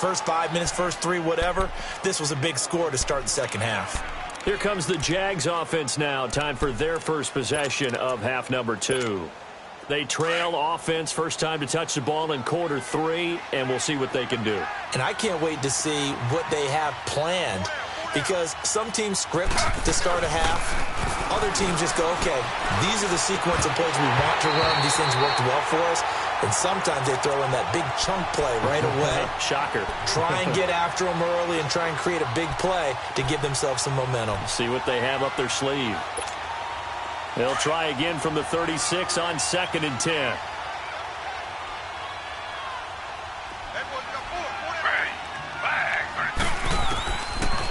first 5 minutes, first 3, whatever. This was a big score to start the second half. Here comes the Jags offense now. Time for their first possession of half number 2. They trail offense, first time to touch the ball in quarter 3, and we'll see what they can do. And I can't wait to see what they have planned, because some teams script to start a half. Other teams just go, okay, these are the sequence of plays we want to run. These things worked well for us. And sometimes they throw in that big chunk play right away. Shocker. Try and get after them early and try and create a big play to give themselves some momentum. See what they have up their sleeve. They'll try again from the 36 on 2nd and 10.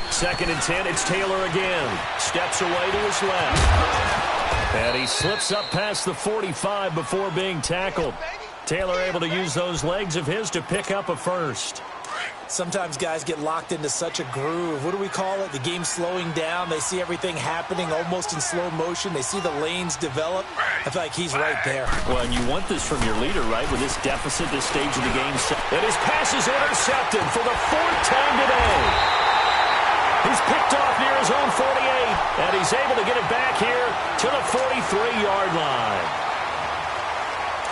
Second and 10, it's Taylor again. Steps away to his left. And he slips up past the 45 before being tackled. Taylor able to use those legs of his to pick up a first. Sometimes guys get locked into such a groove. What do we call it? The game's slowing down. They see everything happening almost in slow motion. They see the lanes develop. I feel like he's right there. Well, and you want this from your leader, right? With this deficit, this stage of the game. And his pass is intercepted for the 4th time today. He's picked off near his own 48, and he's able to get it back here to the 43-yard line.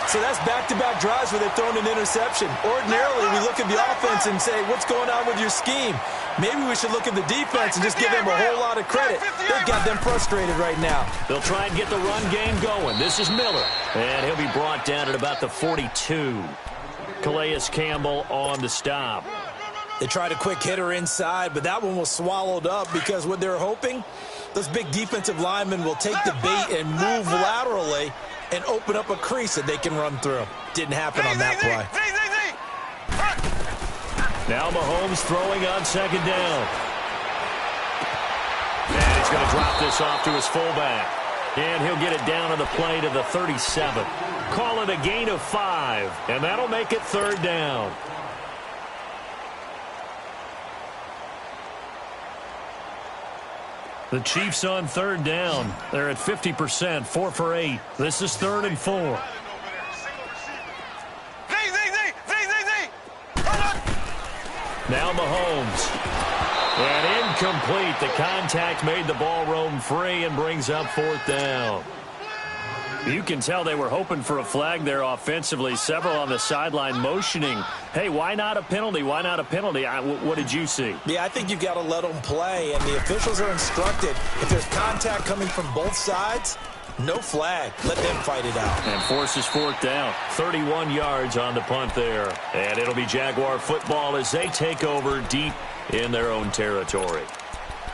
So that's back-to-back drives where they've thrown an interception. Ordinarily, we look at the offense and say, what's going on with your scheme? Maybe we should look at the defense and just give them a whole lot of credit. They've got them frustrated right now. They'll try and get the run game going. This is Miller, and he'll be brought down at about the 42. Calais Campbell on the stop. They tried a quick hitter inside, but that one was swallowed up because what they're hoping, those big defensive linemen will take the bait and move laterally and open up a crease that they can run through. Didn't happen on that play. Now Mahomes throwing on 2nd down. And he's going to drop this off to his fullback. And he'll get it down on the play to the 37. Call it a gain of 5, and that'll make it 3rd down. The Chiefs on 3rd down. They're at 50%, 4 for 8. This is 3rd and 4. Now Mahomes. And incomplete. The contact made the ball roam free and brings up 4th down. You can tell they were hoping for a flag there offensively. Several on the sideline motioning. Hey, why not a penalty? Why not a penalty? What did you see? Yeah, I think you've got to let them play, and the officials are instructed. If there's contact coming from both sides, no flag. Let them fight it out. And forces 4th down. 31 yards on the punt there. And it'll be Jaguar football as they take over deep in their own territory.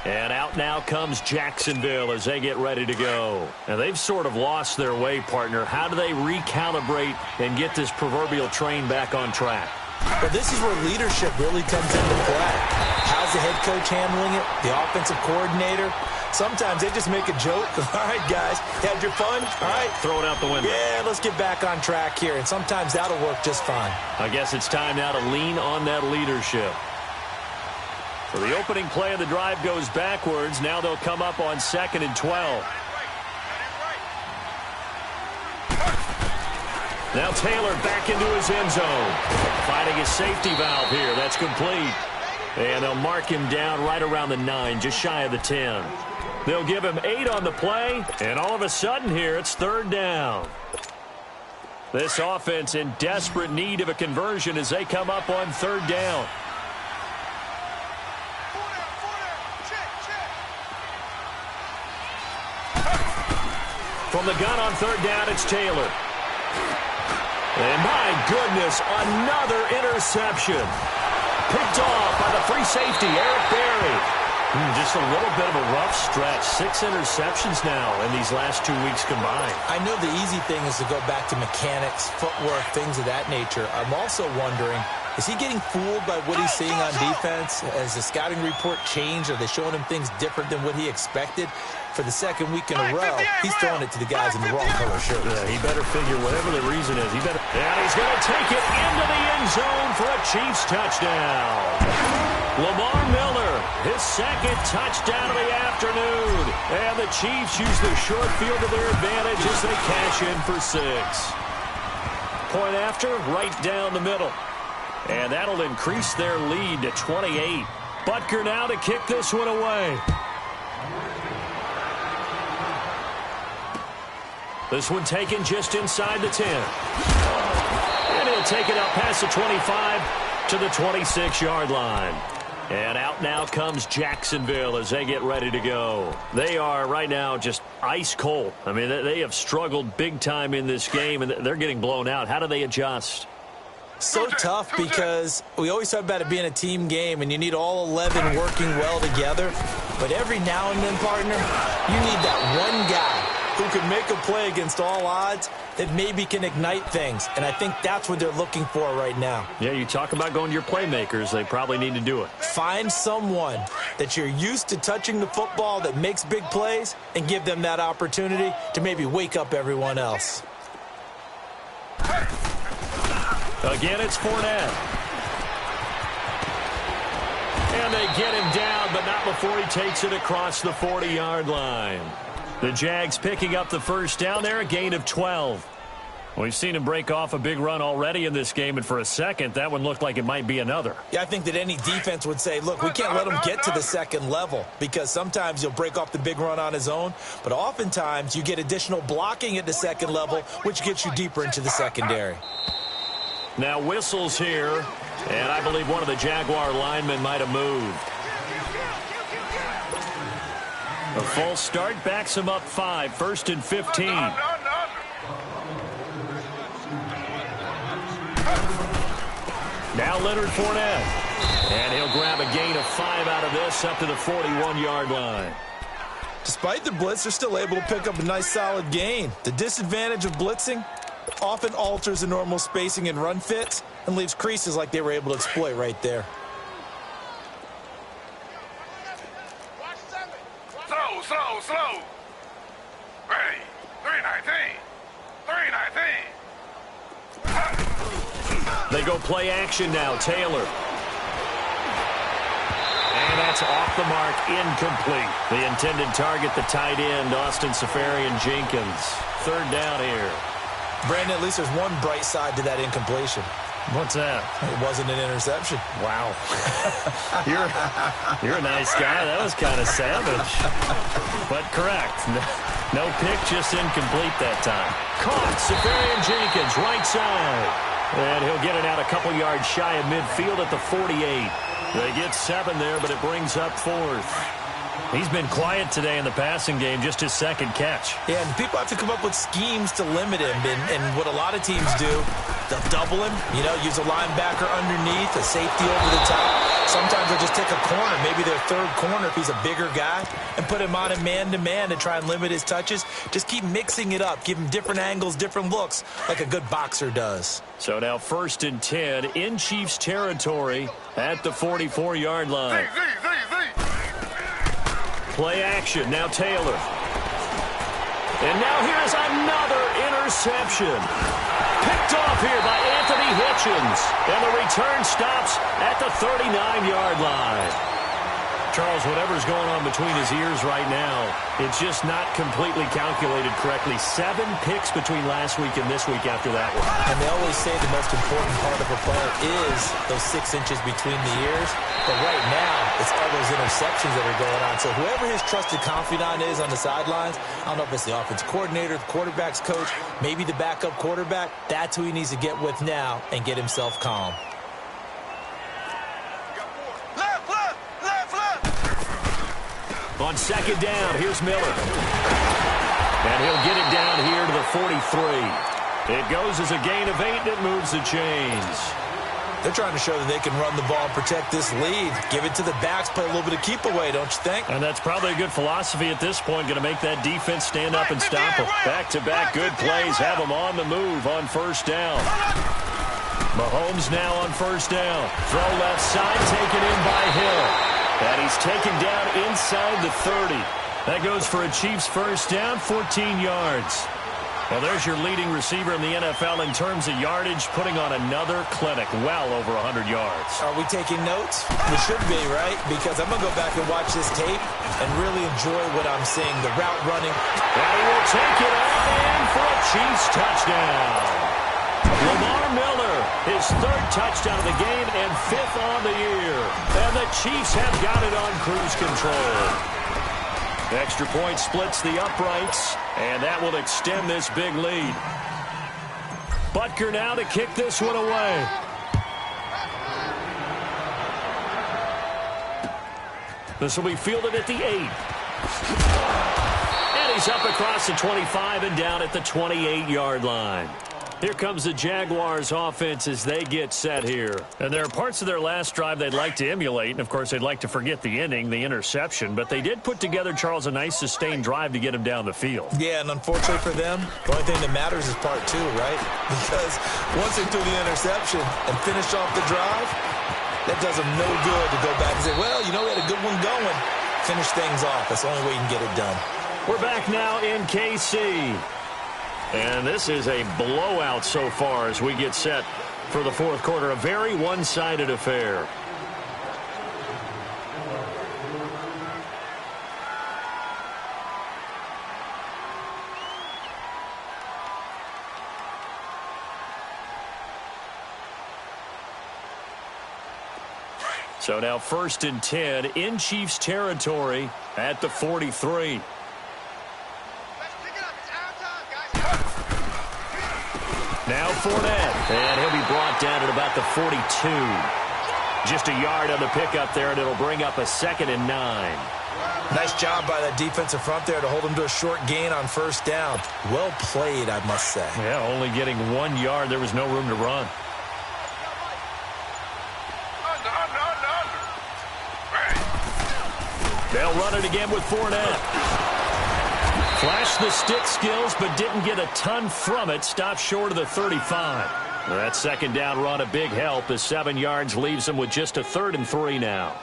And out now comes Jacksonville as they get ready to go. And they've sort of lost their way, partner. How do they recalibrate and get this proverbial train back on track? Well, this is where leadership really comes into play. How's the head coach handling it? The offensive coordinator? Sometimes they just make a joke. All right, guys, had your fun? All right. Throw it out the window. Yeah, let's get back on track here. And sometimes that'll work just fine. I guess it's time now to lean on that leadership. So the opening play of the drive goes backwards. Now they'll come up on 2nd and 12. Now Taylor back into his end zone. Finding his safety valve here. That's complete. And they'll mark him down right around the 9, just shy of the 10. They'll give him 8 on the play. And all of a sudden here, it's 3rd down. This offense in desperate need of a conversion as they come up on 3rd down. From the gun on 3rd down, it's Taylor. And my goodness, another interception. Picked off by the free safety, Eric Berry. Just a little bit of a rough stretch. 6 interceptions now in these last 2 weeks combined. I know the easy thing is to go back to mechanics, footwork, things of that nature. I'm also wondering, is he getting fooled by what he's seeing on defense? Has the scouting report changed? Are they showing him things different than what he expected? For the 2nd week in a row, he's throwing it to the guys in the wrong color shirts. Yeah, he better figure whatever the reason is. And he's going to take it into the end zone for a Chiefs touchdown. Lamar Miller, his 2nd touchdown of the afternoon. And the Chiefs use the short field to their advantage as they cash in for 6. Point after, right down the middle. And that'll increase their lead to 28. Butker now to kick this one away. This one taken just inside the 10. And he'll take it out past the 25 to the 26-yard line. And out now comes Jacksonville as they get ready to go. They are right now just ice cold. I mean, they have struggled big time in this game, and they're getting blown out. How do they adjust? So tough because we always talk about it being a team game, and you need all 11 working well together. But every now and then, partner, you need that one guy who can make a play against all odds that maybe can ignite things. And I think that's what they're looking for right now. Yeah, you talk about going to your playmakers. They probably need to do it. Find someone that you're used to touching the football that makes big plays and give them that opportunity to maybe wake up everyone else. Again, it's Fournette. And they get him down, but not before he takes it across the 40-yard line. The Jags picking up the first down there, a gain of 12. We've seen him break off a big run already in this game, and for a second, that one looked like it might be another. Yeah, I think that any defense would say, look, we can't let him get to the second level because sometimes he'll break off the big run on his own, but oftentimes you get additional blocking at the second level, which gets you deeper into the secondary. Now whistles here, and I believe one of the Jaguar linemen might have moved. A full start backs him up 5, 1st and 15. Now Leonard Fournette. And he'll grab a gain of 5 out of this up to the 41-yard line. Despite the blitz, they're still able to pick up a nice solid gain. The disadvantage of blitzing often alters the normal spacing and run fits and leaves creases like they were able to exploit right there. Slow. Ready. 319. 319. They go play action now. Taylor. And that's off the mark. Incomplete. The intended target, the tight end, Austin Seferian-Jenkins. 3rd down here. Brandon, at least there's one bright side to that incompletion. What's that? It wasn't an interception. Wow. You're a nice guy. That was kind of savage. But correct. No pick, just incomplete that time. Caught. Seferian-Jenkins, right side. And he'll get it out a couple yards shy of midfield at the 48. They get 7 there, but it brings up 4th. He's been quiet today in the passing game, just his 2nd catch. Yeah, and people have to come up with schemes to limit him. And what a lot of teams do, they'll double him, use a linebacker underneath, a safety over the top. Sometimes they'll just take a corner, maybe their 3rd corner if he's a bigger guy, and put him on a man-to-man to try and limit his touches. Just keep mixing it up. Give him different angles, different looks, like a good boxer does. So now 1st and 10 in Chiefs territory at the 44-yard line. Play action. Now Taylor. And now here's another interception. Picked off here by Anthony Hitchens. And the return stops at the 39-yard line. Charles, whatever's going on between his ears right now, it's just not completely calculated correctly. 7 picks between last week and this week after that one. And they always say the most important part of a player is those 6 inches between the ears. But right now, it's all those interceptions that are going on. So whoever his trusted confidant is on the sidelines, I don't know if it's the offensive coordinator, the quarterback's coach, maybe the backup quarterback, that's who he needs to get with now and get himself calm. On 2nd down, here's Miller. And he'll get it down here to the 43. It goes as a gain of 8, and it moves the chains. They're trying to show that they can run the ball and protect this lead. Give it to the backs, play a little bit of keep away, don't you think? And that's probably a good philosophy at this point, going to make that defense stand up and stop them. Back-to-back good plays, have them on the move on 1st down. Mahomes now on 1st down. Throw left side, taken in by Hill. And he's taken down inside the 30. That goes for a Chiefs 1st down, 14 yards. Well, there's your leading receiver in the NFL in terms of yardage, putting on another clinic, well over 100 yards. Are we taking notes? We should be, right? Because I'm going to go back and watch this tape and really enjoy what I'm seeing, the route running. And he will take it all in for a Chiefs touchdown. Lamar Miller, his third touchdown of the game and fifth on the year. And the Chiefs have got it on cruise control. Extra point splits the uprights, and that will extend this big lead. Butker now to kick this one away. This will be fielded at the 8. And he's up across the 25 and down at the 28-yard line. Here comes the Jaguars offense as they get set here. And there are parts of their last drive they'd like to emulate. And, of course, they'd like to forget the ending, the interception. But they did put together, Charles, a nice sustained drive to get him down the field. Yeah, and unfortunately for them, the only thing that matters is part 2, right? Because once they threw the interception and finished off the drive, that does them no good to go back and say, well, you know, we had a good one going. Finish things off. That's the only way you can get it done. We're back now in KC. And this is a blowout so far as we get set for the fourth quarter. A very one-sided affair. So now 1st and 10 in Chiefs territory at the 43. Now Fournette, and he'll be brought down at about the 42. Just a yard on the pickup there, and it'll bring up a 2nd and 9. Nice job by that defensive front there to hold him to a short gain on 1st down. Well played, I must say. Yeah, only getting 1 yard. There was no room to run. They'll run it again with Fournette. Flashed the stick skills, but didn't get a ton from it. Stopped short of the 35. That 2nd down run a big help as 7 yards leaves them with just a 3rd and 3 now.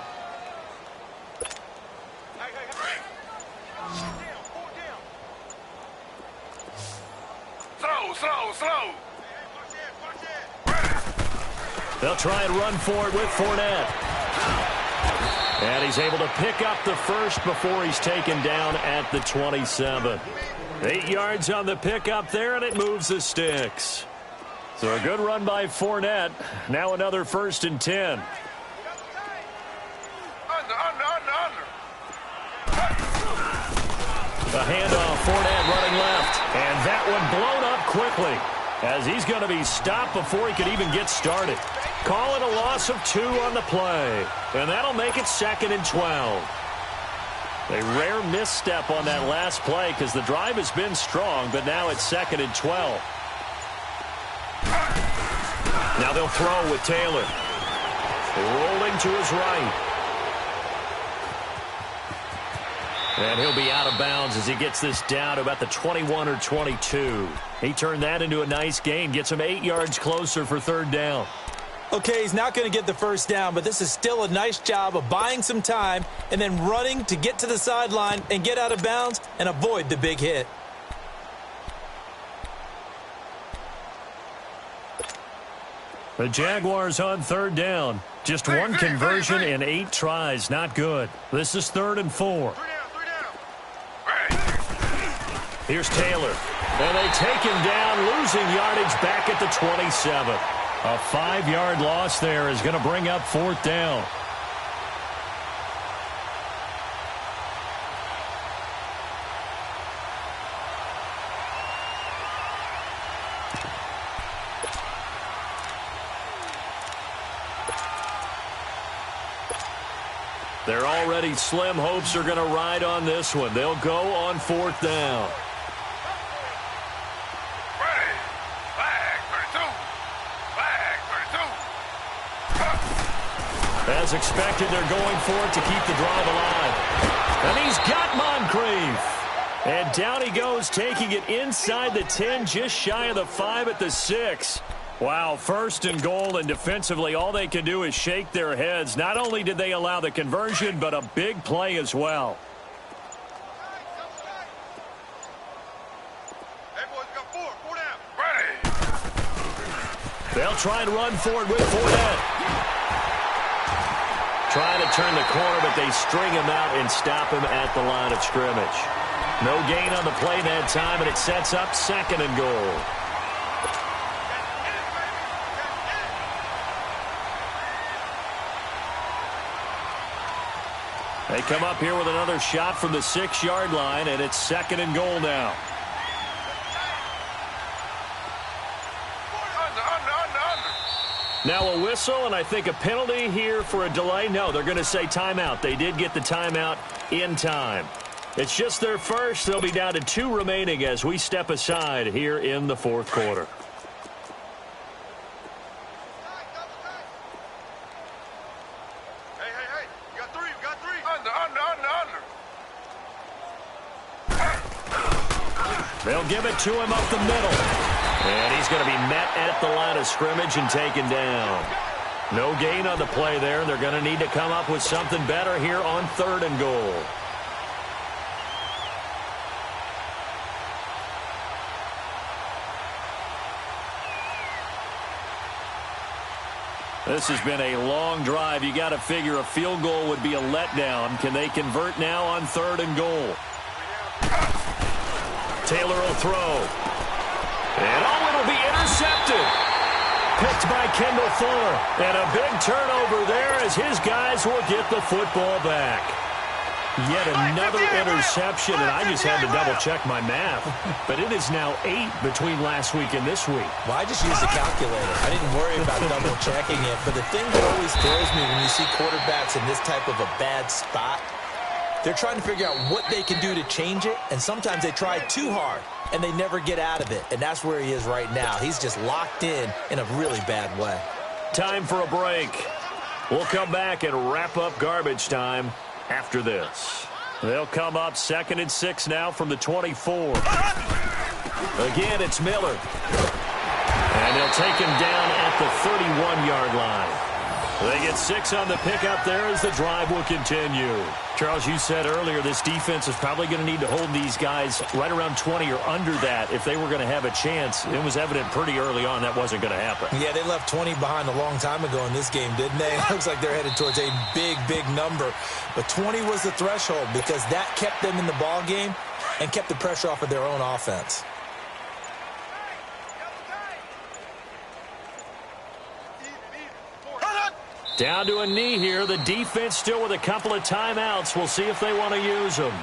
Slow. They'll try and run for it with Fournette. And he's able to pick up the first before he's taken down at the 27. 8 yards on the pickup there, and it moves the sticks. So a good run by Fournette. Now another 1st and 10. The handoff, Fournette running left. And that one blown up quickly as he's going to be stopped before he could even get started. Call it a loss of 2 on the play. And that'll make it 2nd and 12. A rare misstep on that last play because the drive has been strong, but now it's 2nd and 12. Now they'll throw with Taylor. Rolling to his right. And he'll be out of bounds as he gets this down to about the 21 or 22. He turned that into a nice gain, gets him 8 yards closer for 3rd down. Okay, he's not going to get the 1st down, but this is still a nice job of buying some time and then running to get to the sideline and get out of bounds and avoid the big hit. The Jaguars on 3rd down. Just one conversion in 8 tries. Not good. This is 3rd and 4. Here's Taylor. And they take him down, losing yardage back at the 27. A 5-yard loss there is going to bring up 4th down. Their already slim hopes are going to ride on this one. They'll go on 4th down. As expected, they're going for it to keep the drive alive. And he's got Moncrief. And down he goes, taking it inside the 10, just shy of the 5 at the 6. Wow, 1st and goal, and defensively all they can do is shake their heads. Not only did they allow the conversion, but a big play as well. They'll try and run for it with Fournette. Trying to turn the corner, but they string him out and stop him at the line of scrimmage. No gain on the play that time, and it sets up 2nd and goal. They come up here with another shot from the 6-yard line, and it's 2nd and goal now. Now a whistle, and I think a penalty here for a delay. No, they're going to say timeout. They did get the timeout in time. It's just their first. They'll be down to 2 remaining as we step aside here in the 4th quarter. Hey, you got 3, you got 3. Under. They'll give it to him up the middle. And he's going to be met at the line of scrimmage and taken down. No gain on the play there. They're going to need to come up with something better here on 3rd and goal. This has been a long drive. You got to figure a field goal would be a letdown. Can they convert now on 3rd and goal? Taylor will throw. And it'll be intercepted. Picked by Kendall Fuller. And a big turnover there as his guys will get the football back. Yet another interception, and I just had to double-check my math. But it is now 8 between last week and this week. Well, I just used the calculator. I didn't worry about double-checking it. But the thing that always throws me when you see quarterbacks in this type of a bad spot, they're trying to figure out what they can do to change it, and sometimes they try too hard, and they never get out of it. And that's where he is right now. He's just locked in a really bad way. Time for a break. We'll come back and wrap up garbage time after this. They'll come up 2nd and 6 now from the 24. Again, it's Miller. And they'll take him down at the 31-yard line. They get 6 on the pickup there as the drive will continue. Charles, you said earlier this defense is probably going to need to hold these guys right around 20 or under that if they were going to have a chance. It was evident pretty early on that wasn't going to happen. Yeah, they left 20 behind a long time ago in this game, didn't they? It looks like they're headed towards a big, big number. But 20 was the threshold because that kept them in the ball game and kept the pressure off of their own offense. Down to a knee here. The defense still with a couple of timeouts. We'll see if they want to use them.